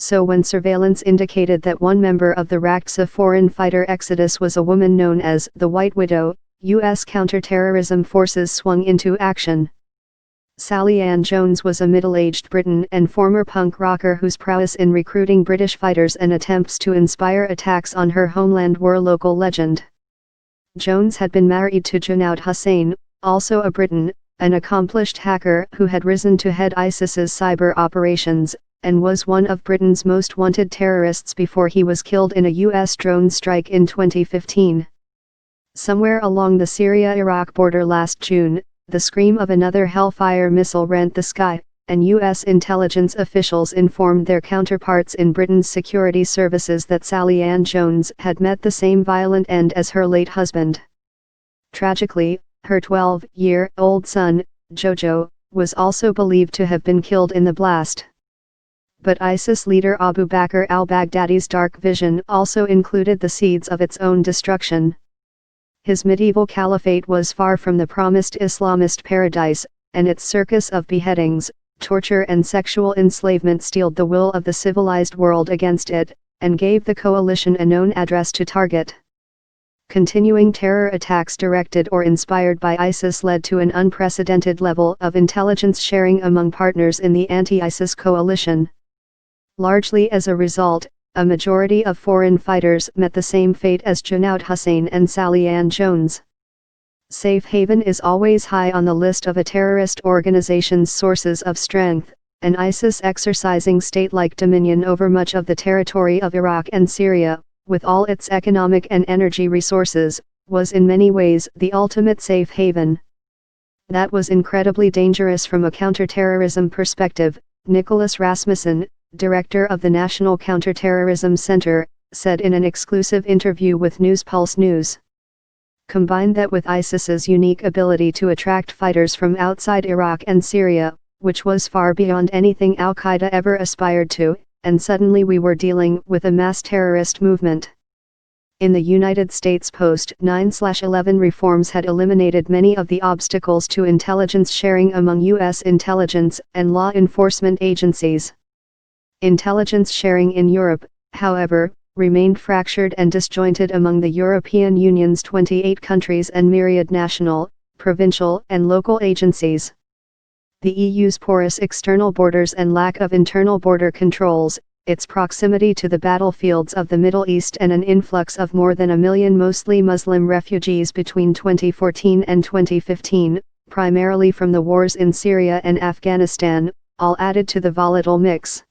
So when surveillance indicated that one member of the Raqqa foreign fighter exodus was a woman known as the White Widow, U.S. counterterrorism forces swung into action. Sally Ann Jones was a middle-aged Briton and former punk rocker whose prowess in recruiting British fighters and attempts to inspire attacks on her homeland were local legend. Jones had been married to Junaid Hussain, also a Briton, an accomplished hacker who had risen to head ISIS's cyber operations, and was one of Britain's most wanted terrorists before he was killed in a U.S. drone strike in 2015. Somewhere along the Syria-Iraq border last June, the scream of another Hellfire missile rent the sky, and U.S. intelligence officials informed their counterparts in Britain's security services that Sally Ann Jones had met the same violent end as her late husband. Tragically, her 12-year-old son, Jojo, was also believed to have been killed in the blast. But ISIS leader Abu Bakr al-Baghdadi's dark vision also included the seeds of its own destruction. His medieval caliphate was far from the promised Islamist paradise, and its circus of beheadings, torture and sexual enslavement steeled the will of the civilized world against it, and gave the coalition a known address to target. Continuing terror attacks directed or inspired by ISIS led to an unprecedented level of intelligence sharing among partners in the anti-ISIS coalition. Largely as a result, a majority of foreign fighters met the same fate as Junaid Hussain and Sally Ann Jones. Safe haven is always high on the list of a terrorist organization's sources of strength, and ISIS exercising state-like dominion over much of the territory of Iraq and Syria, with all its economic and energy resources, was in many ways the ultimate safe haven. That was incredibly dangerous from a counterterrorism perspective, Nicholas Rasmussen, director of the National Counterterrorism Center, said in an exclusive interview with Newspulse News. Combine that with ISIS's unique ability to attract fighters from outside Iraq and Syria, which was far beyond anything al-Qaeda ever aspired to, and suddenly we were dealing with a mass terrorist movement. In the United States post-9/11 reforms had eliminated many of the obstacles to intelligence sharing among U.S. intelligence and law enforcement agencies. Intelligence sharing in Europe, however, remained fractured and disjointed among the European Union's 28 countries and myriad national, provincial and local agencies. The EU's porous external borders and lack of internal border controls, its proximity to the battlefields of the Middle East and an influx of more than 1 million mostly Muslim refugees between 2014 and 2015, primarily from the wars in Syria and Afghanistan, all added to the volatile mix.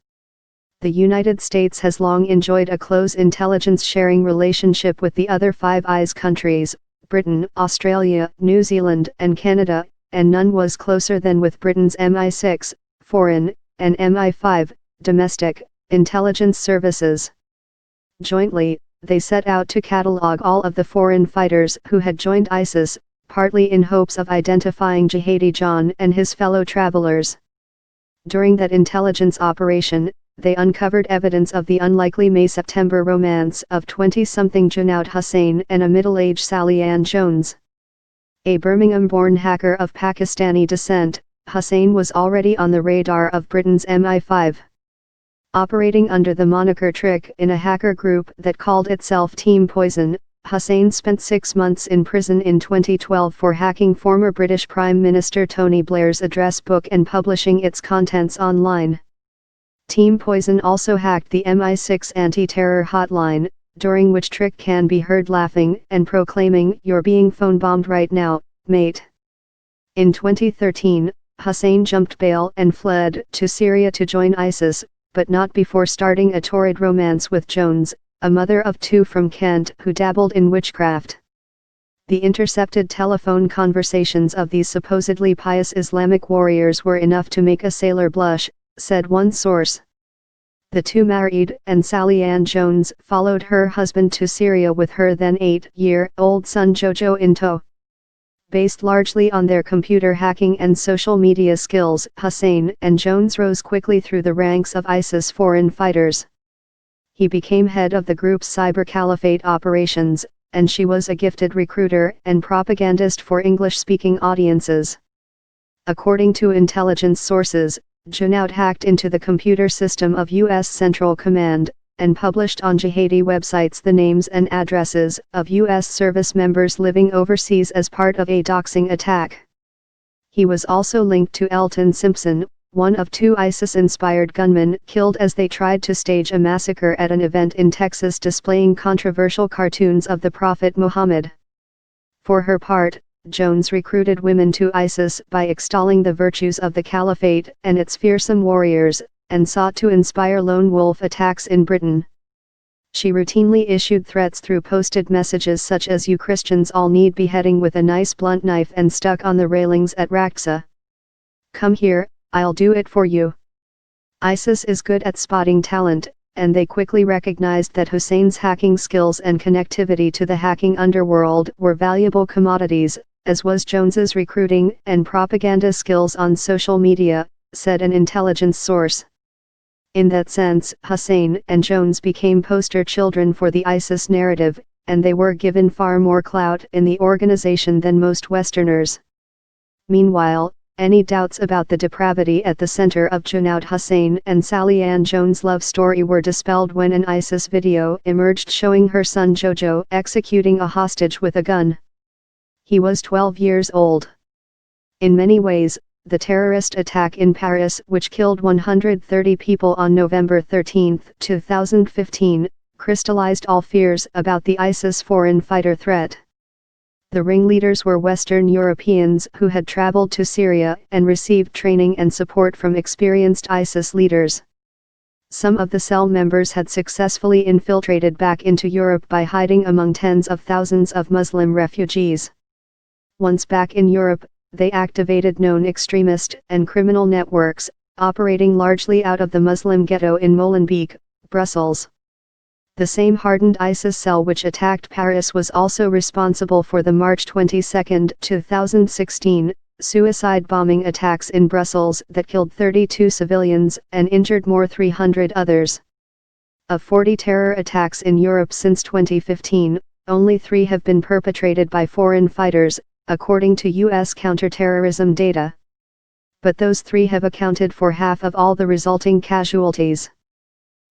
The United States has long enjoyed a close intelligence-sharing relationship with the other Five Eyes countries, Britain, Australia, New Zealand and Canada, and none was closer than with Britain's MI6, foreign, and MI5, domestic, intelligence services. Jointly, they set out to catalogue all of the foreign fighters who had joined ISIS, partly in hopes of identifying Jihadi John and his fellow travelers. During that intelligence operation, they uncovered evidence of the unlikely May-September romance of 20-something Junaid Hussain and a middle-aged Sally Ann Jones. A Birmingham-born hacker of Pakistani descent, Hussain was already on the radar of Britain's MI5. Operating under the moniker Trick in a hacker group that called itself Team Poison, Hussain spent 6 months in prison in 2012 for hacking former British Prime Minister Tony Blair's address book and publishing its contents online. Team Poison also hacked the MI6 anti-terror hotline, during which Trick can be heard laughing and proclaiming, "You're being phone-bombed right now, mate." In 2013, Hussain jumped bail and fled to Syria to join ISIS, but not before starting a torrid romance with Jones, a mother of 2 from Kent who dabbled in witchcraft. The intercepted telephone conversations of these supposedly pious Islamic warriors were enough to make a sailor blush, said one source. The two married, and Sally Ann Jones followed her husband to Syria with her then 8-year-old son Jojo in tow. Based largely on their computer hacking and social media skills, Hussain and Jones rose quickly through the ranks of ISIS foreign fighters. He became head of the group's cyber caliphate operations, and she was a gifted recruiter and propagandist for English-speaking audiences. According to intelligence sources, Junaid hacked into the computer system of U.S. Central Command, and published on jihadi websites the names and addresses of U.S. service members living overseas as part of a doxing attack. He was also linked to Elton Simpson, one of two ISIS-inspired gunmen killed as they tried to stage a massacre at an event in Texas displaying controversial cartoons of the Prophet Muhammad. For her part, Jones recruited women to ISIS by extolling the virtues of the caliphate and its fearsome warriors, and sought to inspire lone wolf attacks in Britain. She routinely issued threats through posted messages such as "You Christians all need beheading" with a nice blunt knife and stuck on the railings at Raqqa. "Come here, I'll do it for you." ISIS is good at spotting talent, and they quickly recognized that Hussein's hacking skills and connectivity to the hacking underworld were valuable commodities, as was Jones's recruiting and propaganda skills on social media, said an intelligence source. In that sense, Hussain and Jones became poster children for the ISIS narrative, and they were given far more clout in the organization than most Westerners. Meanwhile, any doubts about the depravity at the center of Junaid Hussain and Sally Ann Jones' love story were dispelled when an ISIS video emerged showing her son Jojo executing a hostage with a gun. He was 12 years old. In many ways, the terrorist attack in Paris, which killed 130 people on November 13, 2015, crystallized all fears about the ISIS foreign fighter threat. The ringleaders were Western Europeans who had traveled to Syria and received training and support from experienced ISIS leaders. Some of the cell members had successfully infiltrated back into Europe by hiding among tens of thousands of Muslim refugees. Once back in Europe, they activated known extremist and criminal networks, operating largely out of the Muslim ghetto in Molenbeek, Brussels. The same hardened ISIS cell which attacked Paris was also responsible for the March 22, 2016, suicide bombing attacks in Brussels that killed 32 civilians and injured more 300 others. Of 40 terror attacks in Europe since 2015, only 3 have been perpetrated by foreign fighters, according to U.S. counterterrorism data. But those 3 have accounted for half of all the resulting casualties.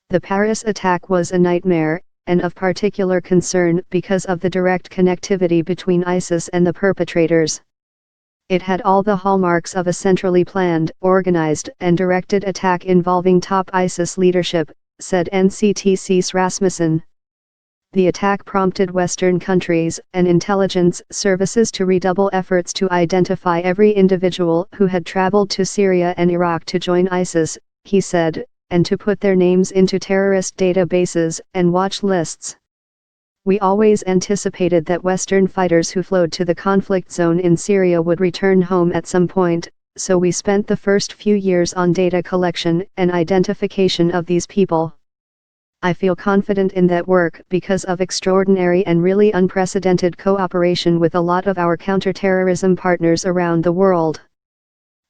The Paris attack was a nightmare, and of particular concern because of the direct connectivity between ISIS and the perpetrators. It had all the hallmarks of a centrally planned, organized, and directed attack involving top ISIS leadership, said NCTC's Rasmussen. The attack prompted Western countries and intelligence services to redouble efforts to identify every individual who had traveled to Syria and Iraq to join ISIS, he said, and to put their names into terrorist databases and watch lists. "We always anticipated that Western fighters who flowed to the conflict zone in Syria would return home at some point, so we spent the first few years on data collection and identification of these people. I feel confident in that work because of extraordinary and really unprecedented cooperation with a lot of our counterterrorism partners around the world."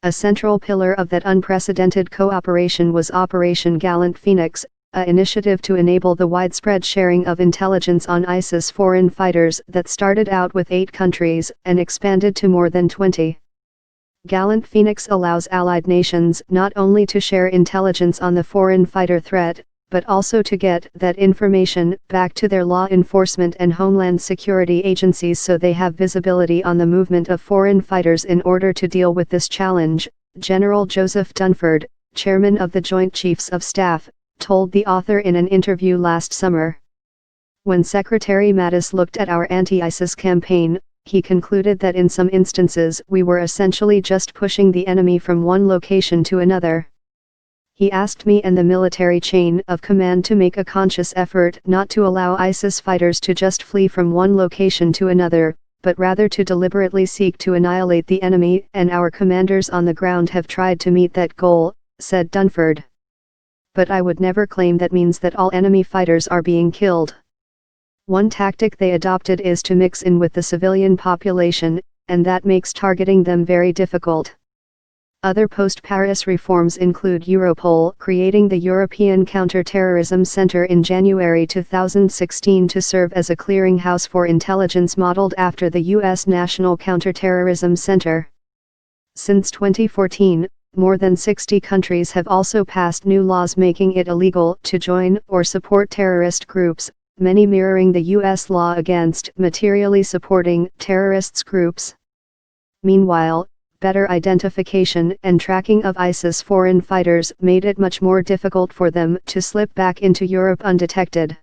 A central pillar of that unprecedented cooperation was Operation Gallant Phoenix, an initiative to enable the widespread sharing of intelligence on ISIS foreign fighters that started out with 8 countries and expanded to more than 20. Gallant Phoenix allows allied nations not only to share intelligence on the foreign fighter threat, but also to get that information back to their law enforcement and homeland security agencies so they have visibility on the movement of foreign fighters in order to deal with this challenge, General Joseph Dunford, chairman of the Joint Chiefs of Staff, told the author in an interview last summer. When Secretary Mattis looked at our anti-ISIS campaign, he concluded that in some instances we were essentially just pushing the enemy from one location to another. He asked me and the military chain of command to make a conscious effort not to allow ISIS fighters to just flee from one location to another, but rather to deliberately seek to annihilate the enemy, and our commanders on the ground have tried to meet that goal, said Dunford. But I would never claim that means that all enemy fighters are being killed. One tactic they adopted is to mix in with the civilian population, and that makes targeting them very difficult. Other post-Paris reforms include Europol creating the European Counterterrorism Center in January 2016 to serve as a clearinghouse for intelligence modeled after the U.S. National Counterterrorism Center. Since 2014, more than 60 countries have also passed new laws making it illegal to join or support terrorist groups, many mirroring the U.S. law against materially supporting terrorist groups. Meanwhile, better identification and tracking of ISIS foreign fighters made it much more difficult for them to slip back into Europe undetected.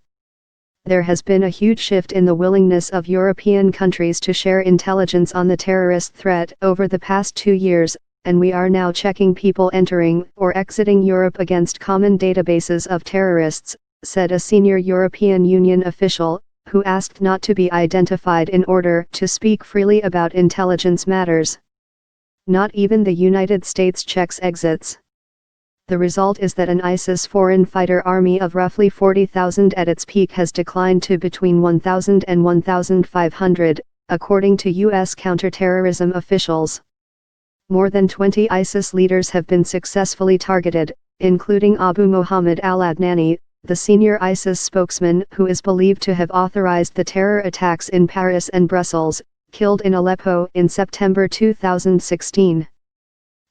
There has been a huge shift in the willingness of European countries to share intelligence on the terrorist threat over the past 2 years, and we are now checking people entering or exiting Europe against common databases of terrorists, said a senior European Union official, who asked not to be identified in order to speak freely about intelligence matters. Not even the United States checks exits. The result is that an ISIS foreign fighter army of roughly 40,000 at its peak has declined to between 1,000 and 1,500, according to U.S. counterterrorism officials. More than 20 ISIS leaders have been successfully targeted, including Abu Mohammed al-Adnani, the senior ISIS spokesman who is believed to have authorized the terror attacks in Paris and Brussels, killed in Aleppo in September 2016.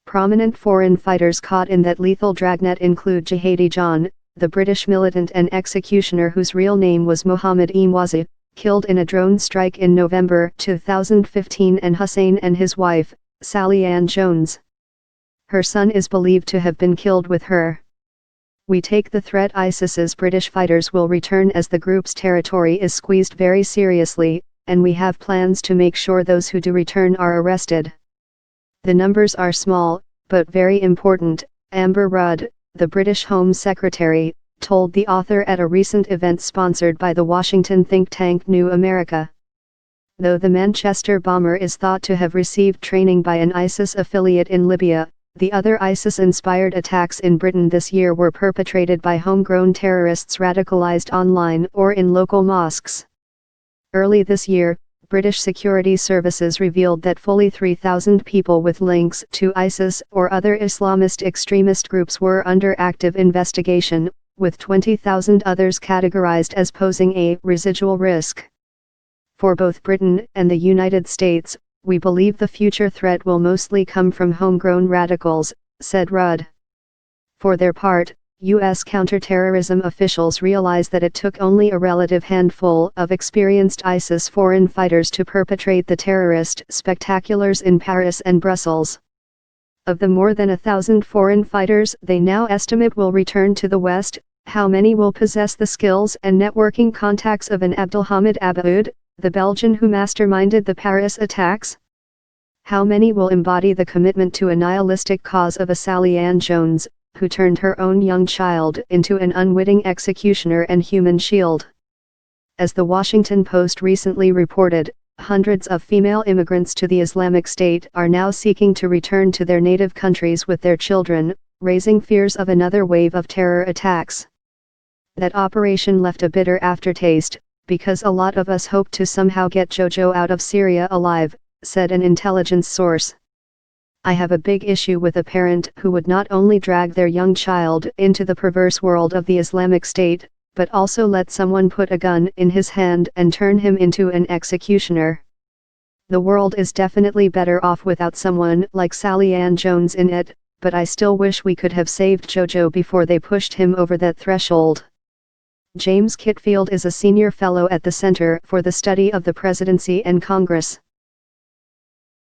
Prominent foreign fighters caught in that lethal dragnet include Jihadi John, the British militant and executioner whose real name was Mohammed Emwazi, killed in a drone strike in November 2015, and Hussain and his wife, Sally Ann Jones. Her son is believed to have been killed with her. We take the threat ISIS's British fighters will return as the group's territory is squeezed very seriously, and we have plans to make sure those who do return are arrested. The numbers are small, but very important, Amber Rudd, the British Home Secretary, told the author at a recent event sponsored by the Washington think tank New America. Though the Manchester bomber is thought to have received training by an ISIS affiliate in Libya, the other ISIS-inspired attacks in Britain this year were perpetrated by homegrown terrorists radicalized online or in local mosques. Early this year, British security services revealed that fully 3,000 people with links to ISIS or other Islamist extremist groups were under active investigation, with 20,000 others categorized as posing a residual risk. For both Britain and the United States, we believe the future threat will mostly come from homegrown radicals, said Rudd. For their part, U.S. counterterrorism officials realize that it took only a relative handful of experienced ISIS foreign fighters to perpetrate the terrorist spectaculars in Paris and Brussels. Of the more than 1,000 foreign fighters they now estimate will return to the West, how many will possess the skills and networking contacts of an Abdelhamid Aboud, the Belgian who masterminded the Paris attacks? How many will embody the commitment to a nihilistic cause of a Sally Ann Jones, who turned her own young child into an unwitting executioner and human shield? As the Washington Post recently reported, hundreds of female immigrants to the Islamic State are now seeking to return to their native countries with their children, raising fears of another wave of terror attacks. That operation left a bitter aftertaste, because a lot of us hoped to somehow get Jojo out of Syria alive, said an intelligence source. I have a big issue with a parent who would not only drag their young child into the perverse world of the Islamic State, but also let someone put a gun in his hand and turn him into an executioner. The world is definitely better off without someone like Sally Ann Jones in it, but I still wish we could have saved Jojo before they pushed him over that threshold. James Kitfield is a senior fellow at the Center for the Study of the Presidency and Congress.